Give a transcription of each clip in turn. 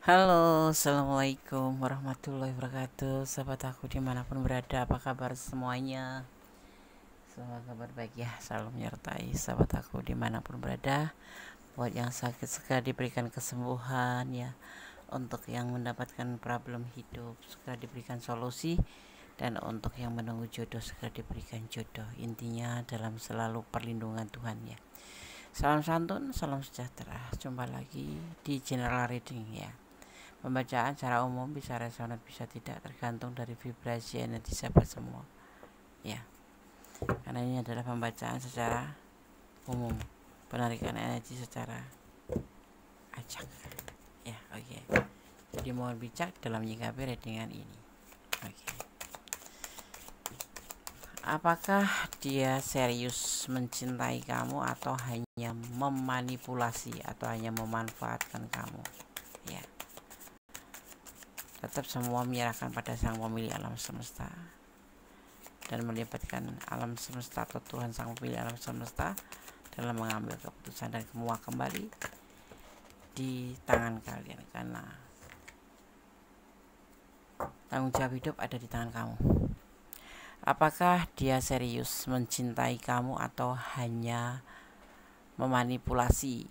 Halo, assalamualaikum warahmatullahi wabarakatuh. Sahabat aku dimanapun berada, apa kabar semuanya? Semoga kabar baik ya, selalu menyertai sahabat aku dimanapun berada. Buat yang sakit segera diberikan kesembuhan ya. Untuk yang mendapatkan problem hidup segera diberikan solusi. Dan untuk yang menunggu jodoh segera diberikan jodoh. Intinya dalam selalu perlindungan Tuhan ya. Salam santun, salam sejahtera. Jumpa lagi di general reading ya. Pembacaan secara umum bisa resonan bisa tidak, tergantung dari vibrasi energi sahabat semua ya, karena ini adalah pembacaan secara umum, penarikan energi secara acak ya. Oke. Jadi mohon bijak dalam menyikapi readingan ini. Oke. Apakah dia serius mencintai kamu atau hanya memanipulasi atau hanya memanfaatkan kamu ya. Tetap semua menyerahkan pada sang pemilik alam semesta dan melibatkan alam semesta atau Tuhan sang pemilik alam semesta dalam mengambil keputusan, dan semua kembali di tangan kalian karena tanggung jawab hidup ada di tangan kamu. Apakah dia serius mencintai kamu atau hanya memanipulasi,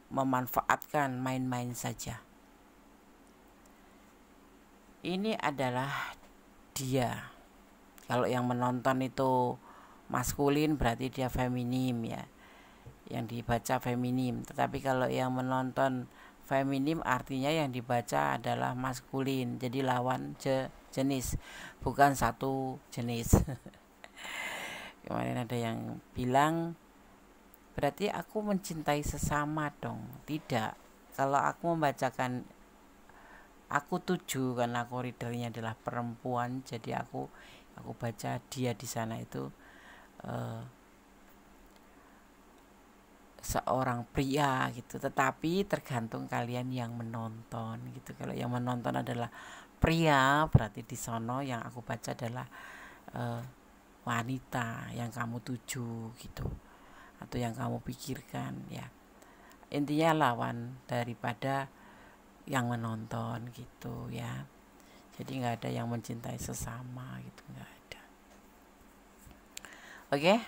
memanfaatkan, main-main saja? Ini adalah dia. Kalau yang menonton itu maskulin berarti dia feminim ya, yang dibaca feminim. Tetapi kalau yang menonton feminim artinya yang dibaca adalah maskulin. Jadi lawan jenis, bukan satu jenis. Kemarin ada yang bilang berarti aku mencintai sesama dong. Tidak. Kalau aku membacakan aku 7 karena aku readernya adalah perempuan, jadi aku baca dia di sana itu seorang pria gitu. Tetapi tergantung kalian yang menonton gitu. Kalau yang menonton adalah pria, berarti di sono yang aku baca adalah wanita yang kamu tuju gitu, atau yang kamu pikirkan ya. Intinya lawan daripada yang menonton gitu ya. Jadi nggak ada yang mencintai sesama gitu, nggak ada. Oke.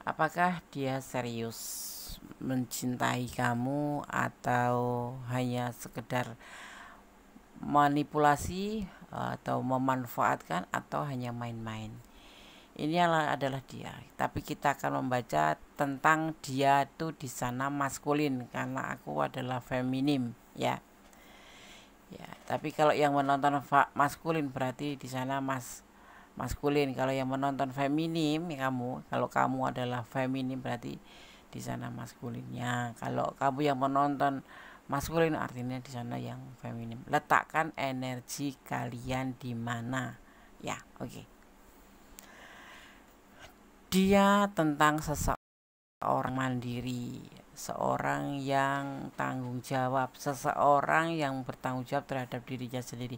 Apakah dia serius mencintai kamu atau hanya sekedar manipulasi atau memanfaatkan atau hanya main-main? Ini adalah dia. Tapi kita akan membaca tentang dia itu di sana maskulin karena aku adalah feminim ya. Ya, tapi kalau yang menonton maskulin berarti di sana maskulin. Kalau yang menonton feminim ya kalau kamu adalah feminim berarti di sana maskulinnya. Kalau kamu yang menonton maskulin artinya di sana yang feminim. Letakkan energi kalian di mana? Ya, oke. Dia tentang seseorang mandiri, seorang yang tanggung jawab, seseorang yang bertanggung jawab terhadap dirinya sendiri,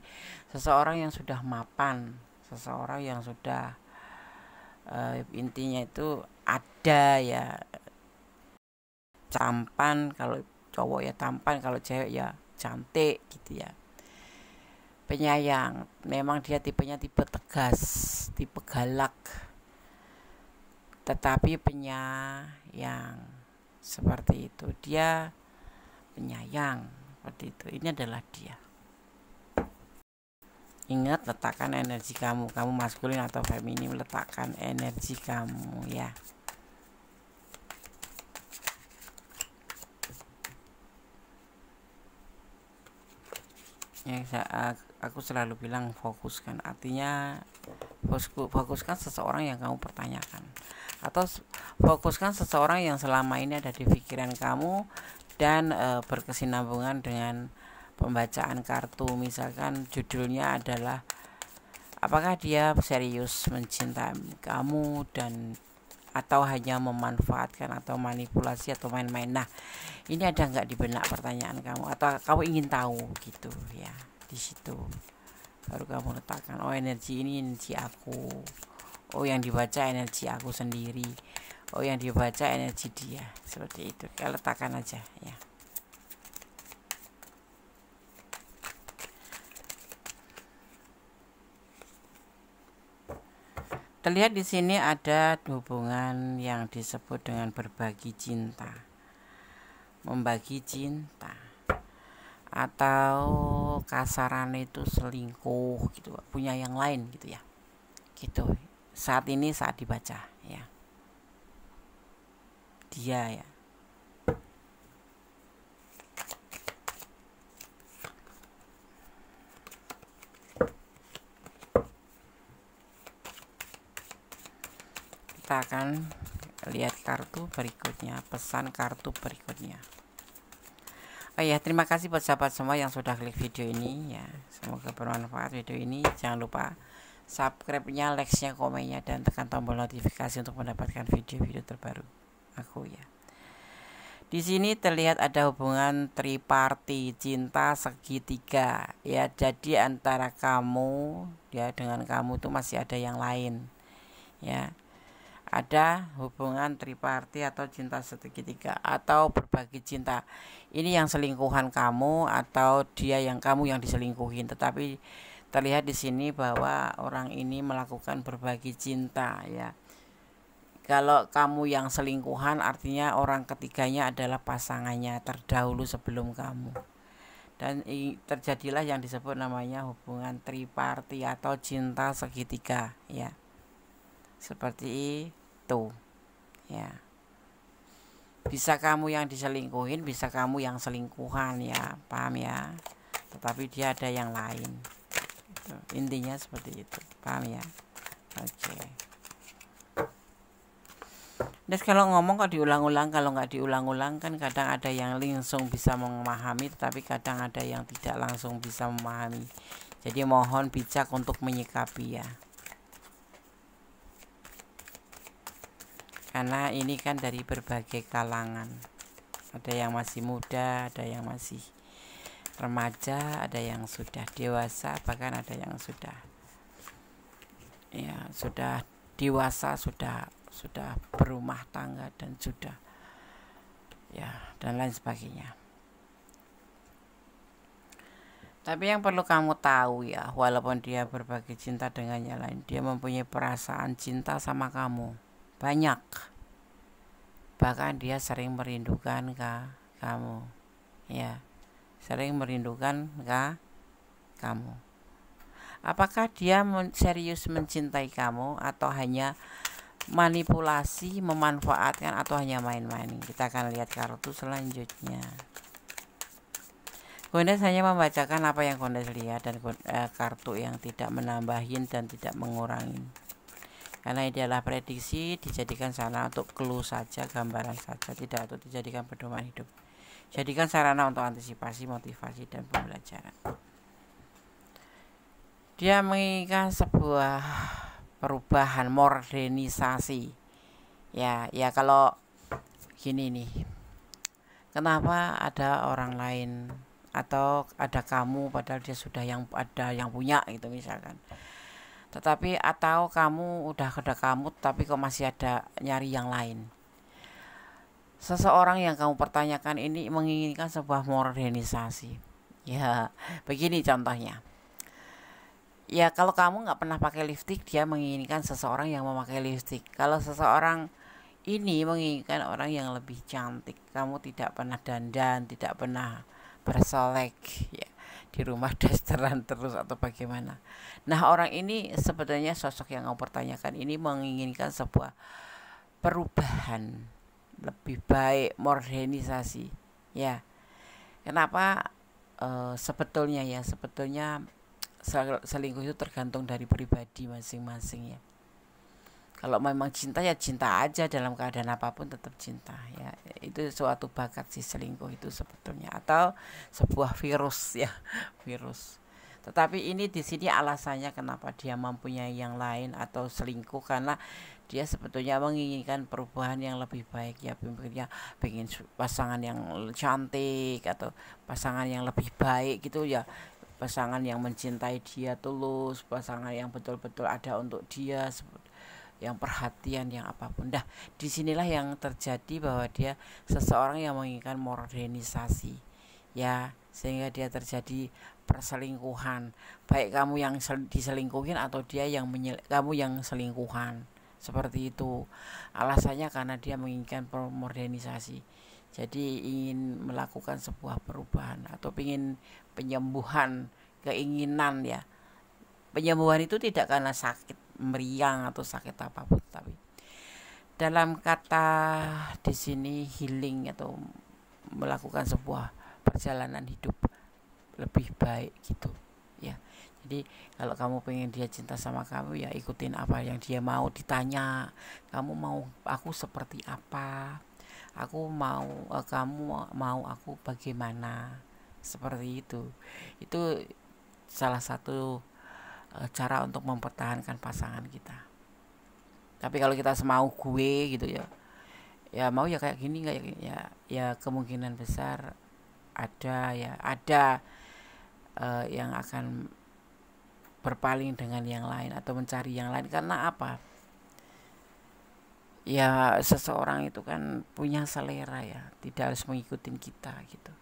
seseorang yang sudah mapan, seseorang yang sudah intinya itu ada ya, tampan, kalau cowok ya tampan, kalau cewek ya cantik gitu ya. Penyayang, memang dia tipenya tipe tegas, tipe galak, tetapi penyayang seperti itu. Dia penyayang seperti itu. Ini adalah dia. Ingat, letakkan energi kamu. Kamu maskulin atau feminim, letakkan energi kamu ya. Aku selalu bilang fokuskan, artinya fokuskan seseorang yang kamu pertanyakan, atau fokuskan seseorang yang selama ini ada di pikiran kamu dan berkesinambungan dengan pembacaan kartu. Misalkan judulnya adalah apakah dia serius mencintai kamu dan atau hanya memanfaatkan atau manipulasi atau main-main. Nah, ini ada nggak di benak pertanyaan kamu, atau kamu ingin tahu gitu ya. Di situ baru kamu letakkan, oh energi ini energi aku, oh yang dibaca energi aku sendiri, oh yang dibaca energi dia, seperti itu. Kita letakkan aja ya. Terlihat di sini ada hubungan yang disebut dengan berbagi cinta, membagi cinta, atau kasaran itu selingkuh gitu, punya yang lain gitu ya. Gitu. Saat ini saat dibaca ya. Dia ya. Kita akan lihat kartu berikutnya, pesan kartu berikutnya. Oh ya, terima kasih buat sahabat semua yang sudah klik video ini ya. Semoga bermanfaat video ini. Jangan lupa subscribe-nya, like-nya, komennya, dan tekan tombol notifikasi untuk mendapatkan video-video terbaru aku ya. Di sini terlihat ada hubungan triparti, cinta segitiga ya. Jadi antara kamu ya dengan kamu itu masih ada yang lain ya. Ada hubungan triparti atau cinta segitiga atau berbagi cinta. Ini yang selingkuhan kamu atau dia yang kamu yang diselingkuhin. Tetapi terlihat di sini bahwa orang ini melakukan berbagi cinta ya. Kalau kamu yang selingkuhan artinya orang ketiganya adalah pasangannya terdahulu sebelum kamu. Dan terjadilah yang disebut namanya hubungan triparti atau cinta segitiga ya. Seperti itu ya. Bisa kamu yang diselingkuhin, bisa kamu yang selingkuhan ya, paham ya. Tetapi dia ada yang lain itu. Intinya seperti itu, paham ya. Oke. Dan kalau ngomong kok diulang-ulang, kalau nggak diulang-ulang kan kadang ada yang langsung bisa memahami, tetapi kadang ada yang tidak langsung bisa memahami. Jadi mohon bijak untuk menyikapi ya. Karena ini kan dari berbagai kalangan. Ada yang masih muda, ada yang masih remaja, ada yang sudah dewasa, bahkan ada yang sudah ya sudah dewasa, sudah berumah tangga dan sudah ya dan lain sebagainya. Tapi yang perlu kamu tahu ya, walaupun dia berbagi cinta dengan yang lain, dia mempunyai perasaan cinta sama kamu banyak. Bahkan dia sering merindukan kamu ya, sering merindukan kamu. Apakah dia serius mencintai kamu atau hanya manipulasi, memanfaatkan, atau hanya main-main? Kita akan lihat kartu selanjutnya. Gondes hanya membacakan apa yang Gondes lihat dan kartu yang tidak menambahin dan tidak mengurangi. Karena ini adalah prediksi, dijadikan sarana untuk clue saja, gambaran saja, tidak untuk dijadikan pedoman hidup. Jadikan sarana untuk antisipasi, motivasi, dan pembelajaran. Dia menginginkan sebuah perubahan, modernisasi. Ya kalau gini nih. Kenapa ada orang lain atau ada kamu padahal dia sudah ada yang punya gitu misalkan. Tetapi atau kamu udah kamu tapi kok masih ada nyari yang lain. Seseorang yang kamu pertanyakan ini menginginkan sebuah modernisasi. Ya, begini contohnya. Ya kalau kamu nggak pernah pakai lipstik, dia menginginkan seseorang yang memakai lipstik. Kalau seseorang ini menginginkan orang yang lebih cantik, kamu tidak pernah dandan, tidak pernah bersolek ya, di rumah dasteran terus atau bagaimana. Nah orang ini sebetulnya sosok yang kamu pertanyakan ini menginginkan sebuah perubahan lebih baik, modernisasi ya. Kenapa sebetulnya selingkuh itu tergantung dari pribadi masing-masing ya. Kalau memang cinta ya cinta aja, dalam keadaan apapun tetap cinta ya. Itu suatu bakat sih selingkuh itu sebetulnya, atau sebuah virus ya, virus. Tetapi ini di sini alasannya kenapa dia mempunyai yang lain atau selingkuh, karena dia sebetulnya menginginkan perubahan yang lebih baik ya, pengen pasangan yang cantik atau pasangan yang lebih baik gitu ya, pasangan yang mencintai dia tulus, pasangan yang betul-betul ada untuk dia, yang perhatian, yang apapun. Dah disinilah yang terjadi bahwa dia seseorang yang menginginkan modernisasi ya, sehingga dia terjadi perselingkuhan, baik kamu yang diselingkuhin atau dia yang kamu yang selingkuhan. Seperti itu. Alasannya karena dia menginginkan modernisasi. Jadi ingin melakukan sebuah perubahan atau ingin penyembuhan, keinginan ya. Penyembuhan itu tidak karena sakit meriang atau sakit apapun, tapi dalam kata di sini healing atau melakukan sebuah perjalanan hidup lebih baik gitu ya. Jadi kalau kamu pengen dia cinta sama kamu, ya ikutin apa yang dia mau. Ditanya, kamu mau aku seperti apa, aku mau kamu mau aku bagaimana, seperti itu salah satu cara untuk mempertahankan pasangan kita. Tapi kalau kita semau gue gitu ya, ya mau ya kayak gini kayak gini, ya kemungkinan besar ada yang akan berpaling dengan yang lain atau mencari yang lain. Karena apa? Ya seseorang itu kan punya selera ya, tidak harus mengikuti kita gitu.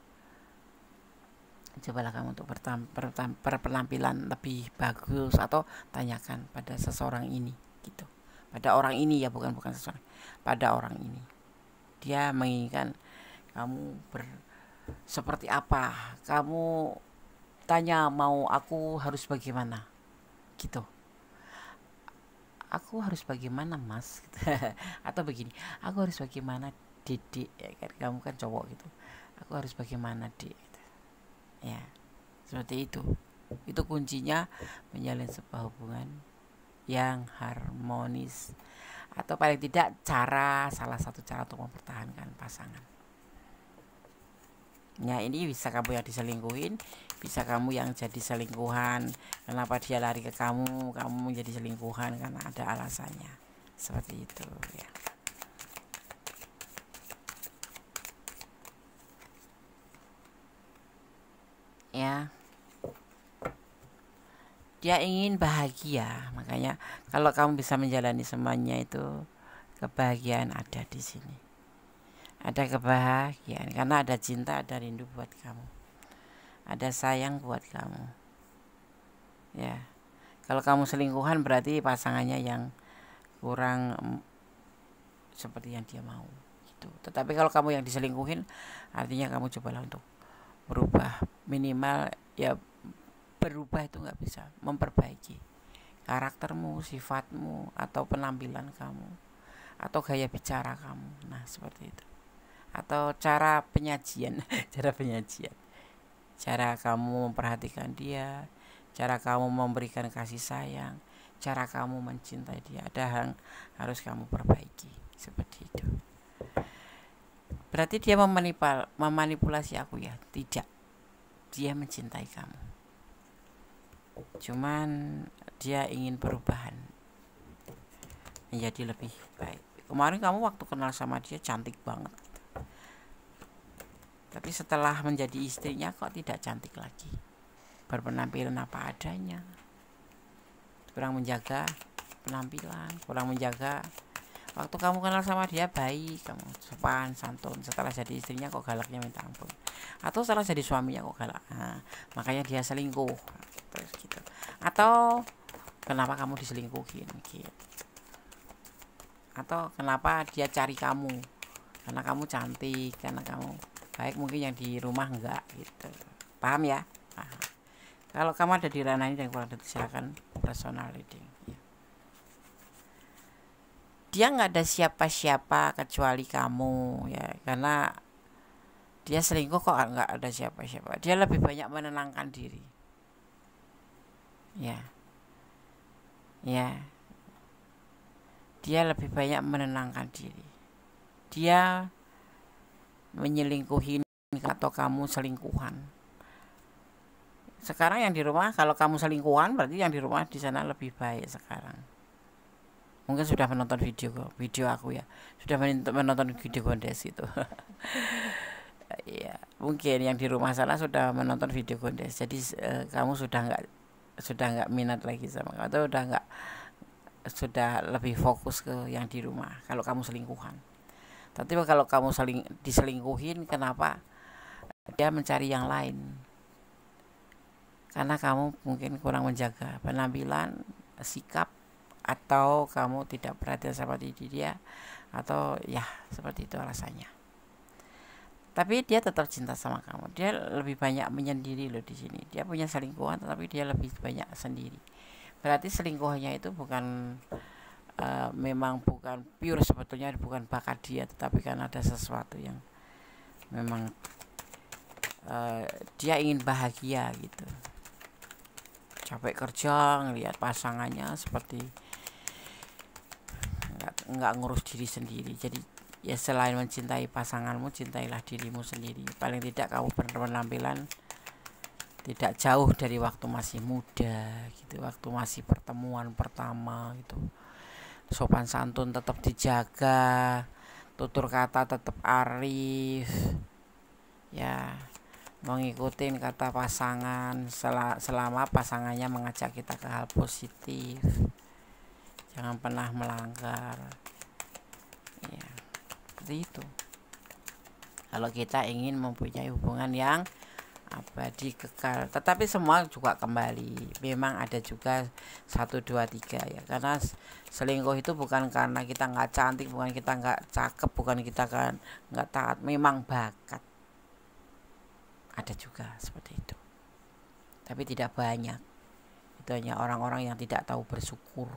Cobalah kamu untuk berpenampilan lebih bagus, atau tanyakan pada seseorang ini gitu. Pada orang ini ya, bukan seseorang, pada orang ini. Dia menginginkan kamu seperti apa. Kamu tanya, mau aku harus bagaimana gitu. Aku harus bagaimana mas gitu. Atau begini, aku harus bagaimana Dede ya kan, kamu kan cowok gitu, aku harus bagaimana Dede gitu. Ya seperti itu kuncinya menjalin sebuah hubungan yang harmonis, atau paling tidak salah satu cara untuk mempertahankan pasangan. Ya ini bisa kamu yang diselingkuhin, bisa kamu yang jadi selingkuhan. Kenapa dia lari ke kamu menjadi selingkuhan, karena ada alasannya. Seperti itu ya. Ya, dia ingin bahagia, makanya kalau kamu bisa menjalani semuanya itu, kebahagiaan ada di sini. Ada kebahagiaan karena ada cinta, ada rindu buat kamu, ada sayang buat kamu. Ya, kalau kamu selingkuhan berarti pasangannya yang kurang seperti yang dia mau gitu. Tetapi kalau kamu yang diselingkuhin, artinya kamu cobalah untuk berubah, minimal ya berubah itu nggak bisa, memperbaiki karaktermu, sifatmu, atau penampilan kamu, atau gaya bicara kamu. Nah seperti itu. Atau cara penyajian cara kamu memperhatikan dia, cara kamu memberikan kasih sayang, cara kamu mencintai dia, ada yang harus kamu perbaiki. Seperti itu. Berarti dia memanipulasi aku ya? Tidak, dia mencintai kamu, cuman dia ingin perubahan menjadi lebih baik. Kemarin kamu waktu kenal sama dia cantik banget, tapi setelah menjadi istrinya kok tidak cantik lagi, berpenampilan apa adanya, kurang menjaga penampilan, kurang menjaga. Waktu kamu kenal sama dia baik, kamu sopan santun, setelah jadi istrinya kok galaknya minta ampun, atau setelah jadi suaminya kok galak. Nah, makanya dia selingkuh terus gitu. Atau kenapa kamu diselingkuhin gitu, atau kenapa dia cari kamu karena kamu cantik, karena kamu baik, mungkin yang di rumah enggak gitu. Paham ya? Nah, kalau kamu ada di ranah ini dan kurang lebih, silakan personal reading ya. Dia nggak ada siapa-siapa kecuali kamu ya, karena dia selingkuh kok nggak ada siapa-siapa. Dia lebih banyak menenangkan diri ya, dia lebih banyak menenangkan diri. Dia menyelingkuhin atau kamu selingkuhan. Sekarang yang di rumah, kalau kamu selingkuhan berarti yang di rumah di sana lebih baik sekarang. Mungkin sudah menonton video aku ya, sudah menonton video Gondes itu. Ya mungkin yang di rumah sana sudah menonton video Gondes, jadi kamu sudah nggak minat lagi sama kamu, atau sudah lebih fokus ke yang di rumah kalau kamu selingkuhan. Tapi kalau kamu diselingkuhin, kenapa dia mencari yang lain karena kamu mungkin kurang menjaga penampilan, sikap, atau kamu tidak perhatian sama diri dia, atau ya seperti itu alasannya. Tapi dia tetap cinta sama kamu. Dia lebih banyak menyendiri loh di sini. Dia punya selingkuhan, tetapi dia lebih banyak sendiri. Berarti selingkuhannya itu bukan memang bukan pure, sebetulnya bukan bakat dia, tetapi kan ada sesuatu yang memang dia ingin bahagia gitu. Capek kerja ngelihat pasangannya seperti nggak ngurus diri sendiri. Jadi ya selain mencintai pasanganmu, cintailah dirimu sendiri. Paling tidak kamu berpenampilan tidak jauh dari waktu masih muda gitu, waktu masih pertemuan pertama gitu. Sopan santun tetap dijaga, tutur kata tetap arif ya, mengikuti kata pasangan selama pasangannya mengajak kita ke hal positif, jangan pernah melanggar ya, seperti itu kalau kita ingin mempunyai hubungan yang abadi kekal. Tetapi semua juga kembali, memang ada juga 1, 2, 3 ya, karena selingkuh itu bukan karena kita nggak cantik, bukan kita nggak cakep, bukan kita kan nggak taat, memang bakat. Ada juga seperti itu, tapi tidak banyak. Itu hanya orang-orang yang tidak tahu bersyukur,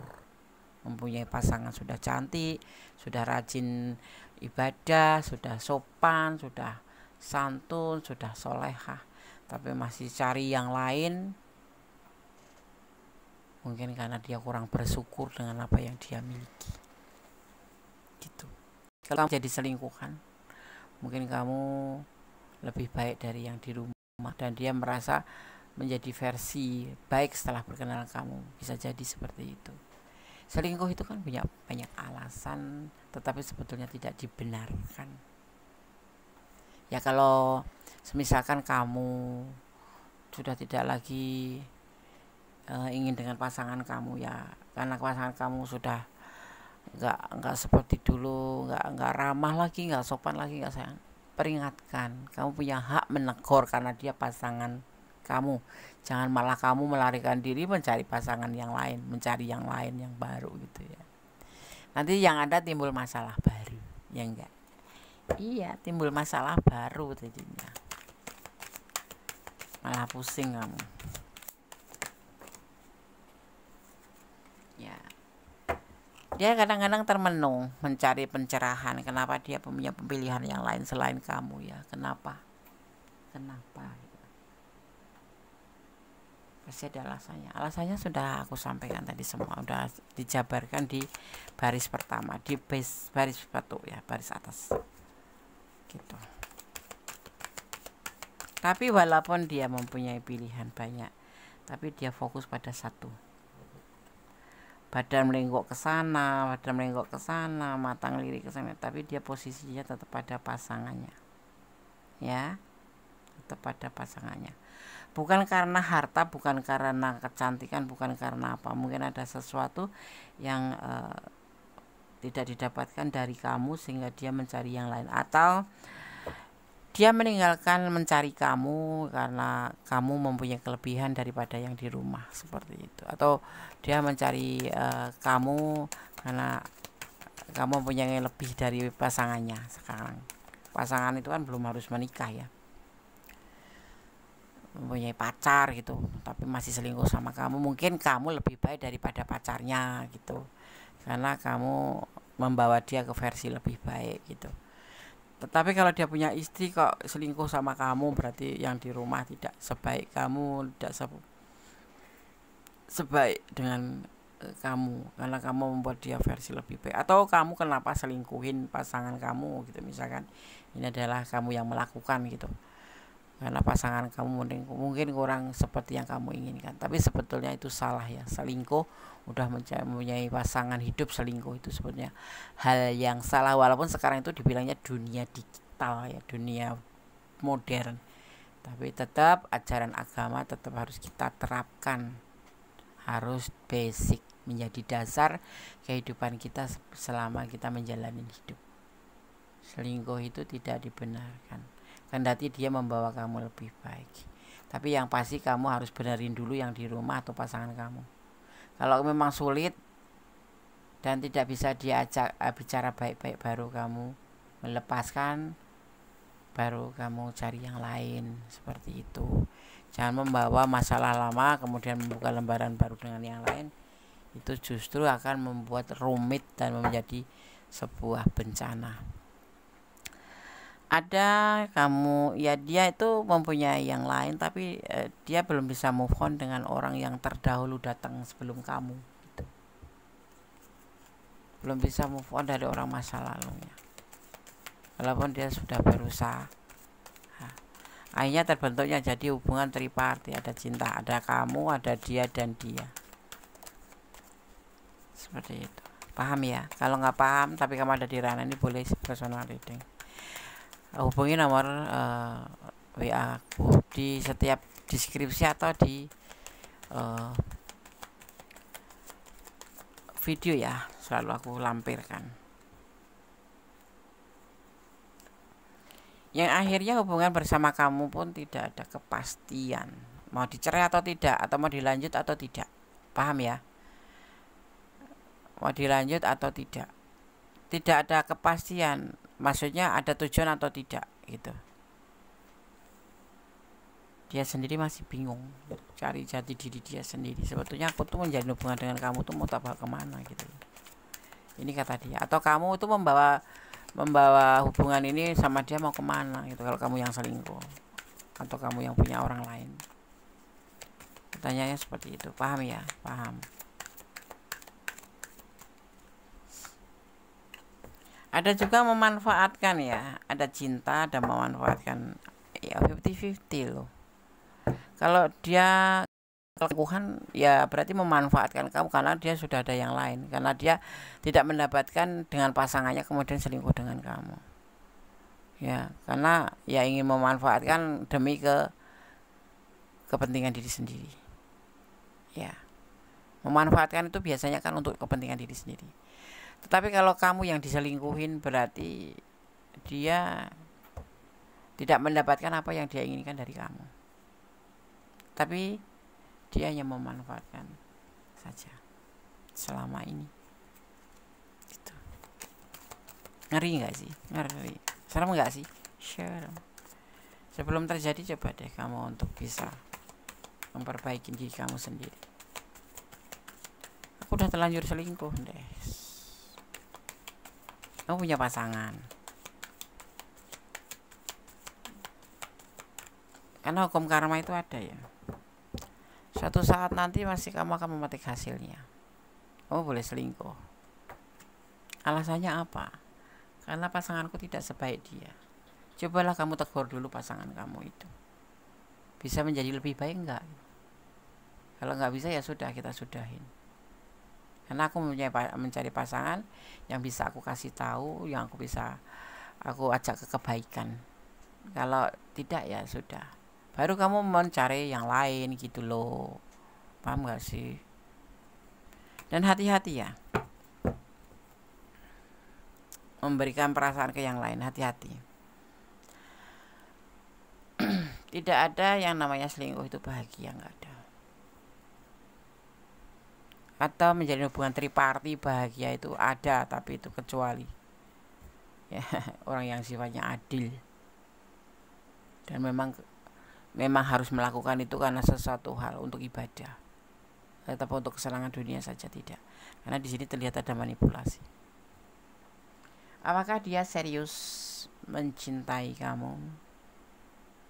mempunyai pasangan sudah cantik, sudah rajin ibadah, sudah sopan, sudah santun, sudah solehah, tapi masih cari yang lain. Mungkin karena dia kurang bersyukur dengan apa yang dia miliki gitu. Kalau kamu jadi selingkuhan, mungkin kamu lebih baik dari yang di rumah, dan dia merasa menjadi versi baik setelah berkenalan kamu. Bisa jadi seperti itu. Selingkuh itu kan punya banyak alasan, tetapi sebetulnya tidak dibenarkan. Ya kalau misalkan kamu sudah tidak lagi ingin dengan pasangan kamu ya, karena pasangan kamu sudah nggak seperti dulu, nggak ramah lagi, nggak sopan lagi, nggak sayang, peringatkan, kamu punya hak menegur karena dia pasangan kamu. Jangan malah kamu melarikan diri mencari pasangan yang lain, mencari yang lain yang baru gitu ya. Nanti yang ada timbul masalah baru, ya enggak? Iya, timbul masalah baru jadinya. Malah pusing kamu. Ya. Dia kadang-kadang termenung mencari pencerahan. Kenapa dia punya pilihan yang lain selain kamu ya? Kenapa? Pasti ada alasannya. Alasannya sudah aku sampaikan tadi semua, sudah dijabarkan di baris pertama, di baris batu ya, baris atas. Gitu. Tapi walaupun dia mempunyai pilihan banyak, tapi dia fokus pada satu. Badan melenggok ke sana, mata ngelirik ke sana, tapi dia posisinya tetap pada pasangannya. Ya, tetap pada pasangannya. Bukan karena harta, bukan karena kecantikan, bukan karena apa. Mungkin ada sesuatu yang tidak didapatkan dari kamu sehingga dia mencari yang lain, atau dia meninggalkan mencari kamu karena kamu mempunyai kelebihan daripada yang di rumah, seperti itu. Atau dia mencari kamu karena kamu mempunyai lebih dari pasangannya sekarang. Pasangan itu kan belum harus menikah ya, mempunyai pacar gitu, tapi masih selingkuh sama kamu. Mungkin kamu lebih baik daripada pacarnya gitu, karena kamu membawa dia ke versi lebih baik gitu. Tetapi kalau dia punya istri kok selingkuh sama kamu, berarti yang di rumah tidak sebaik kamu, tidak sebaik dengan kamu, karena kamu membuat dia versi lebih baik. Atau kamu kenapa selingkuhin pasangan kamu gitu, misalkan ini adalah kamu yang melakukan gitu, karena pasangan kamu mungkin kurang seperti yang kamu inginkan. Tapi sebetulnya itu salah ya. Selingkuh, udah mempunyai pasangan hidup selingkuh, itu sebenarnya hal yang salah. Walaupun sekarang itu dibilangnya dunia digital ya, dunia modern, tapi tetap ajaran agama tetap harus kita terapkan, harus basic, menjadi dasar kehidupan kita selama kita menjalani hidup. Selingkuh itu tidak dibenarkan. kendati dia membawa kamu lebih baik. Tapi yang pasti kamu harus benerin dulu yang di rumah atau pasangan kamu. Kalau memang sulit dan tidak bisa diajak bicara baik-baik, baru kamu melepaskan, baru kamu cari yang lain, seperti itu. Jangan membawa masalah lama kemudian membuka lembaran baru dengan yang lain. Itu justru akan membuat rumit dan menjadi sebuah bencana. Ada kamu, ya dia itu mempunyai yang lain, tapi dia belum bisa move on dengan orang yang terdahulu datang sebelum kamu gitu. Belum bisa move on dari orang masa lalunya, walaupun dia sudah berusaha. Akhirnya terbentuknya jadi hubungan triparti, ada cinta, ada kamu, ada dia, dan dia, seperti itu. Paham ya? Kalau nggak paham tapi kamu ada di ranah ini, boleh personal reading. Hubungi nomor WA aku di setiap deskripsi atau di video ya, selalu aku lampirkan. Yang akhirnya hubungan bersama kamu pun tidak ada kepastian mau dicerai atau tidak, atau mau dilanjut atau tidak. Paham ya? Mau dilanjut atau tidak, tidak ada kepastian. Maksudnya ada tujuan atau tidak gitu. Dia sendiri masih bingung cari jati diri dia sendiri. Sebetulnya aku tuh menjalin hubungan dengan kamu tuh mau tabah kemana gitu. Ini kata dia. Atau kamu tuh membawa hubungan ini sama dia mau kemana gitu, kalau kamu yang selingkuh atau kamu yang punya orang lain. Pertanyaannya seperti itu. Paham ya? Paham. Ada juga memanfaatkan ya, ada cinta dan memanfaatkan, ya 50-50 loh. Kalau dia selingkuhan ya berarti memanfaatkan kamu karena dia sudah ada yang lain, karena dia tidak mendapatkan dengan pasangannya kemudian selingkuh dengan kamu. Ya, karena ya ingin memanfaatkan demi kepentingan diri sendiri. Ya. Memanfaatkan itu biasanya kan untuk kepentingan diri sendiri. Tetapi kalau kamu yang diselingkuhin berarti dia tidak mendapatkan apa yang dia inginkan dari kamu, tapi dia hanya memanfaatkan saja selama ini gitu. Ngeri nggak sih? Ngeri. Serem nggak sih? Serem. Sebelum terjadi, coba deh kamu untuk bisa memperbaiki diri kamu sendiri. Aku udah terlanjur selingkuh deh. Kamu punya pasangan, karena hukum karma itu ada ya. Suatu saat nanti masih kamu akan memetik hasilnya. Kamu boleh selingkuh. Alasannya apa? Karena pasanganku tidak sebaik dia. Cobalah kamu tegur dulu pasangan kamu itu, bisa menjadi lebih baik enggak? Kalau nggak bisa ya sudah, kita sudahin. Karena aku mencari pasangan yang bisa aku kasih tahu, yang aku bisa aku ajak ke kebaikan. Kalau tidak ya sudah, baru kamu mencari yang lain gitu loh. Paham gak sih? Dan hati-hati ya memberikan perasaan ke yang lain, hati-hati. Tidak ada yang namanya selingkuh itu bahagia, nggak ada. Atau menjalin hubungan triparti bahagia itu ada, tapi itu kecuali ya orang yang sifatnya adil dan memang harus melakukan itu karena sesuatu hal untuk ibadah, tetapi untuk kesenangan dunia saja tidak. Karena di sini terlihat ada manipulasi. Apakah dia serius mencintai kamu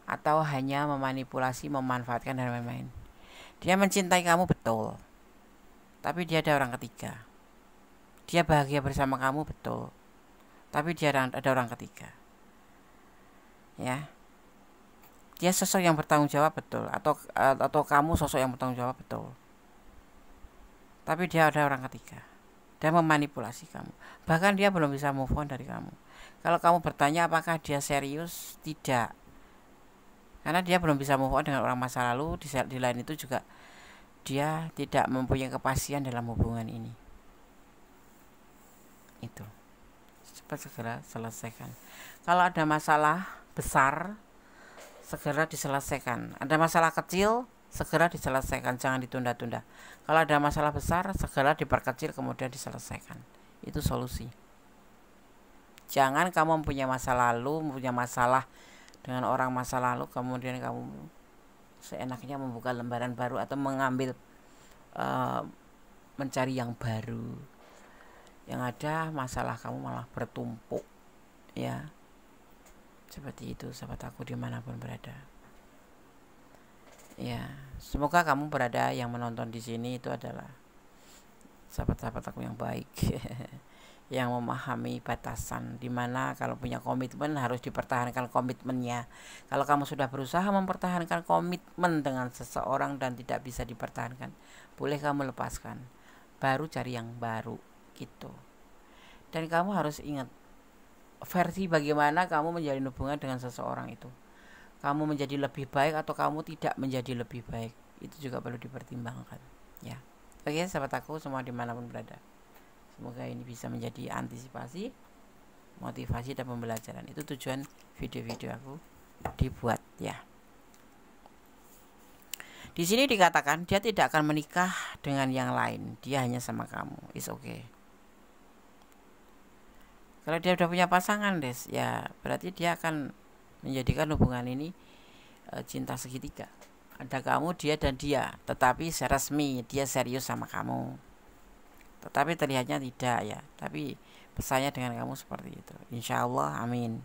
atau hanya memanipulasi, memanfaatkan dan lain-lain? Dia mencintai kamu betul, tapi dia ada orang ketiga. Dia bahagia bersama kamu betul, tapi dia ada orang ketiga. Ya, dia sosok yang bertanggung jawab betul, atau kamu sosok yang bertanggung jawab betul, tapi dia ada orang ketiga dan memanipulasi kamu. Bahkan dia belum bisa move on dari kamu. Kalau kamu bertanya apakah dia serius, tidak, karena dia belum bisa move on dengan orang masa lalu. Di lain itu juga dia tidak mempunyai kepastian dalam hubungan ini. Itu cepat segera selesaikan. Kalau ada masalah besar segera diselesaikan. Ada masalah kecil, segera diselesaikan, jangan ditunda-tunda. Kalau ada masalah besar, segera diperkecil kemudian diselesaikan. Itu solusi. Jangan kamu mempunyai masa lalu, mempunyai masalah dengan orang masa lalu, kemudian kamu seenaknya membuka lembaran baru atau mengambil mencari yang baru. Yang ada masalah kamu malah bertumpuk, ya. Seperti itu, sahabat aku dimanapun berada. Ya, semoga kamu berada yang menonton di sini itu adalah sahabat-sahabat aku yang baik. Yang memahami batasan, dimana kalau punya komitmen harus dipertahankan komitmennya. Kalau kamu sudah berusaha mempertahankan komitmen dengan seseorang dan tidak bisa dipertahankan, boleh kamu lepaskan, baru cari yang baru gitu. Dan kamu harus ingat versi bagaimana kamu menjalin hubungan dengan seseorang itu. Kamu menjadi lebih baik atau kamu tidak menjadi lebih baik, itu juga perlu dipertimbangkan, ya. Oke, sahabat aku semua dimanapun berada, semoga ini bisa menjadi antisipasi, motivasi dan pembelajaran. Itu tujuan video-video aku dibuat, ya. Di sini dikatakan dia tidak akan menikah dengan yang lain, dia hanya sama kamu. It's okay. Kalau dia udah punya pasangan, Des, ya berarti dia akan menjadikan hubungan ini cinta segitiga. Ada kamu, dia dan dia, tetapi resmi dia serius sama kamu. Tetapi terlihatnya tidak, ya. Tapi pesannya dengan kamu seperti itu. Insya Allah, amin.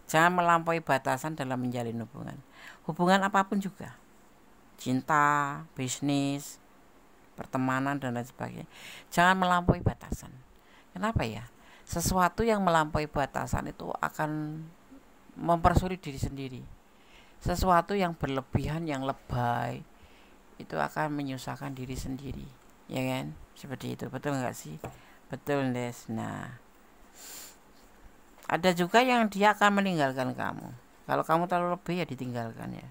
Jangan melampaui batasan dalam menjalin hubungan. Hubungan apapun juga. Cinta, bisnis, pertemanan dan lain sebagainya. Jangan melampaui batasan. Kenapa ya? Sesuatu yang melampaui batasan itu akan mempersulit diri sendiri. Sesuatu yang berlebihan, yang lebay, itu akan menyusahkan diri sendiri, ya kan? Seperti itu, betul nggak sih? Betul, Des. Nah, ada juga yang dia akan meninggalkan kamu. Kalau kamu terlalu lebih, ya ditinggalkan, ya.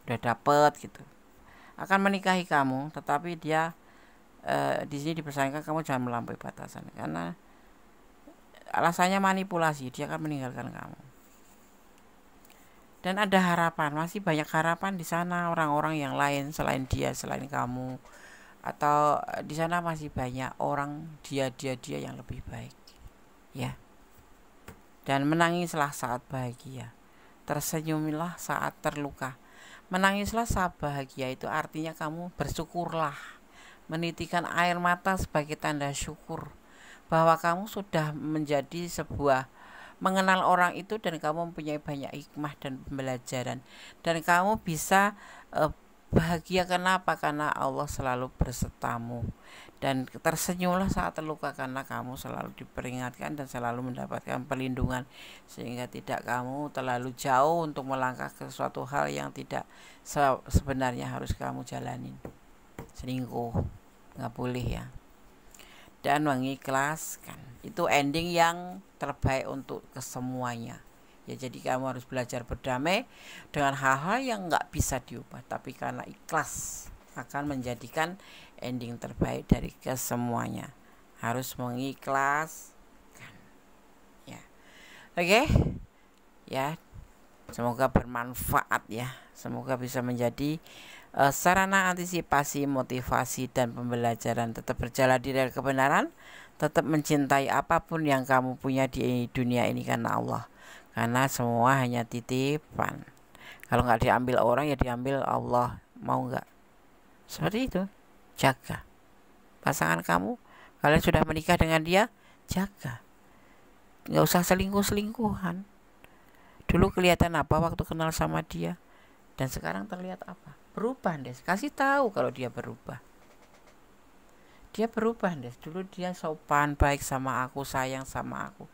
Udah dapet gitu, akan menikahi kamu, tetapi dia di sini dipesankan kamu jangan melampaui batasan, karena alasannya manipulasi, dia akan meninggalkan kamu. Dan ada harapan, masih banyak harapan di sana, orang-orang yang lain selain dia, selain kamu, atau di sana masih banyak orang dia yang lebih baik, ya. Dan menangislah saat bahagia, tersenyumilah saat terluka. Menangislah saat bahagia itu artinya kamu bersyukurlah, menitikan air mata sebagai tanda syukur bahwa kamu sudah menjadi sebuah mengenal orang itu, dan kamu mempunyai banyak hikmah dan pembelajaran, dan kamu bisa bahagia. Kenapa? Karena Allah selalu bersertamu. Dan tersenyumlah saat terluka karena kamu selalu diperingatkan dan selalu mendapatkan perlindungan, sehingga tidak kamu terlalu jauh untuk melangkah ke suatu hal yang tidak sebenarnya harus kamu jalanin. Selingkuh nggak boleh, ya. Dan mengikhlaskan, itu ending yang terbaik untuk kesemuanya, ya. Jadi kamu harus belajar berdamai dengan hal-hal yang nggak bisa diubah, tapi karena ikhlas akan menjadikan ending terbaik dari kesemuanya. Harus mengikhlaskan, ya. Oke, ya. Semoga bermanfaat, ya. Semoga bisa menjadi sarana antisipasi, motivasi, dan pembelajaran. Tetap berjalan di rel kebenaran, tetap mencintai apapun yang kamu punya di dunia ini karena Allah, karena semua hanya titipan. Kalau nggak diambil orang, ya diambil Allah. Mau nggak? Seperti itu. Jaga pasangan kamu. Kalian sudah menikah dengan dia, jaga. Nggak usah selingkuh-selingkuhan. Dulu kelihatan apa waktu kenal sama dia, dan sekarang terlihat apa? Berubah, Des. Kasih tahu kalau dia berubah. Dia berubah, Des. Dulu dia sopan, baik sama aku, sayang sama aku.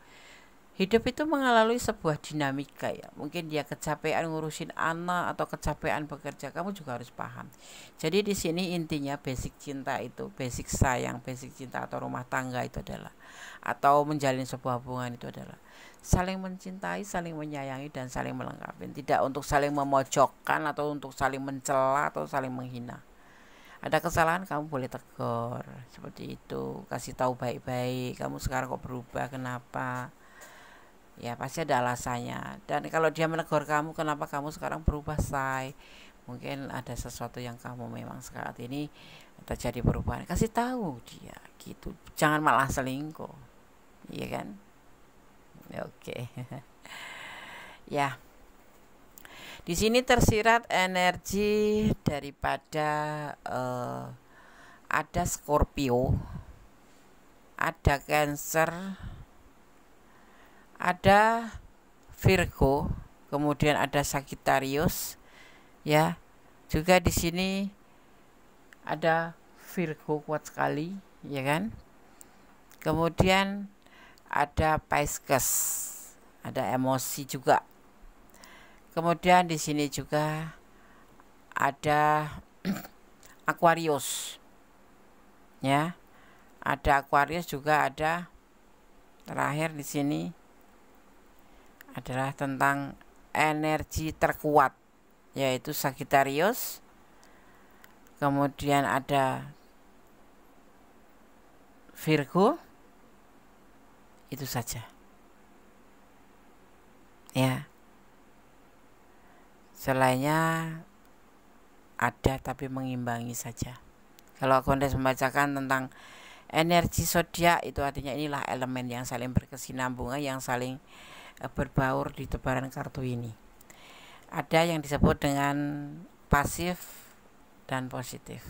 Hidup itu mengalami sebuah dinamika, ya. Mungkin dia kecapean ngurusin anak atau kecapean bekerja, kamu juga harus paham. Jadi di sini intinya basic cinta itu, basic sayang, basic cinta atau rumah tangga itu adalah, atau menjalin sebuah hubungan itu adalah saling mencintai, saling menyayangi, dan saling melengkapi. Tidak untuk saling memojokkan atau untuk saling mencela atau saling menghina. Ada kesalahan kamu boleh tegur, seperti itu. Kasih tahu baik-baik, kamu sekarang kok berubah, kenapa? Ya pasti ada alasannya. Dan kalau dia menegur kamu, kenapa kamu sekarang berubah, say? Mungkin ada sesuatu yang kamu memang saat ini terjadi perubahan. Kasih tahu dia gitu. Jangan malah selingkuh. Iya kan? Oke. Ya. Di sini tersirat energi daripada ada Scorpio, ada Cancer, ada Virgo, kemudian ada Sagittarius, ya. Juga di sini ada Virgo kuat sekali, ya kan? Kemudian ada Pisces, ada emosi juga. Kemudian di sini juga ada Aquarius, ya. Ada Aquarius juga ada. Terakhir di sini adalah tentang energi terkuat, yaitu Sagittarius. Kemudian ada Virgo. Itu saja. Ya. Selainnya ada tapi mengimbangi saja. Kalau aku membacakan tentang energi zodiak, itu artinya inilah elemen yang saling berkesinambungan, yang saling berbaur di tebaran kartu ini. Ada yang disebut dengan pasif dan positif.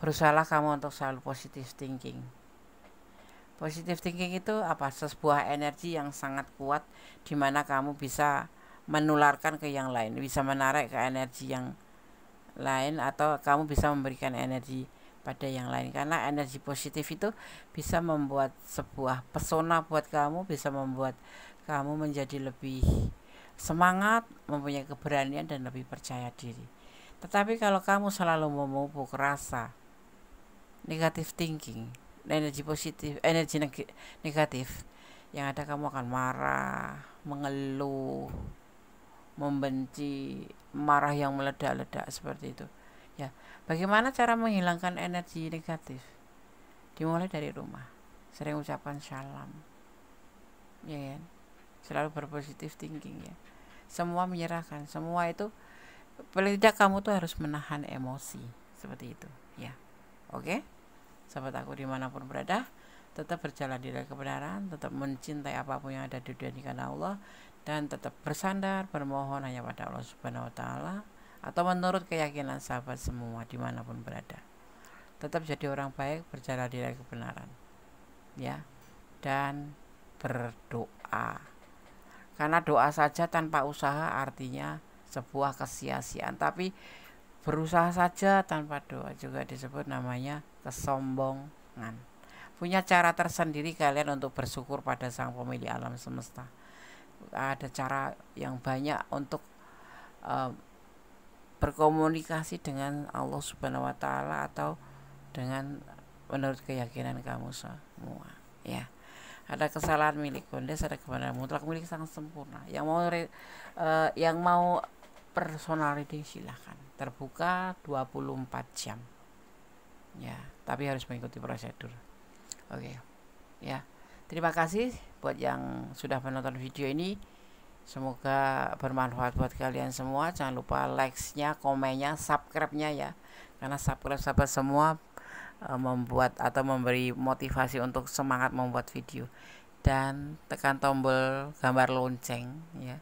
Berusahalah kamu untuk selalu positive thinking. Positive thinking itu apa? Sebuah energi yang sangat kuat, di mana kamu bisa menularkan ke yang lain, bisa menarik ke energi yang lain, atau kamu bisa memberikan energi pada yang lain. Karena energi positif itu bisa membuat sebuah pesona buat kamu, bisa membuat kamu menjadi lebih semangat, mempunyai keberanian dan lebih percaya diri. Tetapi kalau kamu selalu memupuk rasa negative thinking, energi positif, energi negatif, yang ada kamu akan marah, mengeluh, membenci, marah yang meledak-ledak seperti itu. Ya, bagaimana cara menghilangkan energi negatif? Dimulai dari rumah. Sering ucapan salam. Ya kan? Selalu berpositif thinking ya. Semua menyerahkan, semua itu paling tidak kamu tuh harus menahan emosi seperti itu, ya. Oke? Sahabat aku dimanapun berada, tetap berjalan di dalam kebenaran, tetap mencintai apapun yang ada di dunia karena Allah, dan tetap bersandar bermohon hanya pada Allah Subhanahu wa Ta'ala, atau menurut keyakinan sahabat semua dimanapun berada. Tetap jadi orang baik, berjalan di dalam kebenaran, ya, dan berdoa. Karena doa saja tanpa usaha artinya sebuah kesia-siaan, tapi berusaha saja tanpa doa juga disebut namanya kesombongan. Punya cara tersendiri kalian untuk bersyukur pada Sang Pemilik alam semesta. Ada cara yang banyak untuk berkomunikasi dengan Allah Subhanahu wa Ta'ala, atau dengan menurut keyakinan kamu semua, ya. Ada kesalahan milik Gondes, ada kebenaran mutlak milik Sang Sempurna. Yang mau personal reading silahkan, terbuka 24 jam, ya, tapi harus mengikuti prosedur. Oke, ya. Terima kasih buat yang sudah menonton video ini. Semoga bermanfaat buat kalian semua. Jangan lupa likes-nya, komennya, subscribe-nya ya. Karena subscribe sahabat semua membuat atau memberi motivasi untuk semangat membuat video. Dan tekan tombol gambar lonceng ya,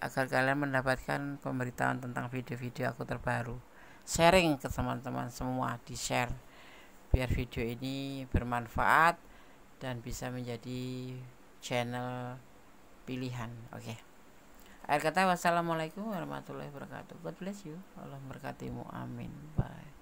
agar kalian mendapatkan pemberitahuan tentang video-video aku terbaru. Sharing ke teman-teman semua, di-share biar video ini bermanfaat dan bisa menjadi channel pilihan. Oke. Akhir kata, wassalamualaikum warahmatullahi wabarakatuh. God bless you. Allah memberkatimu. Amin. Bye.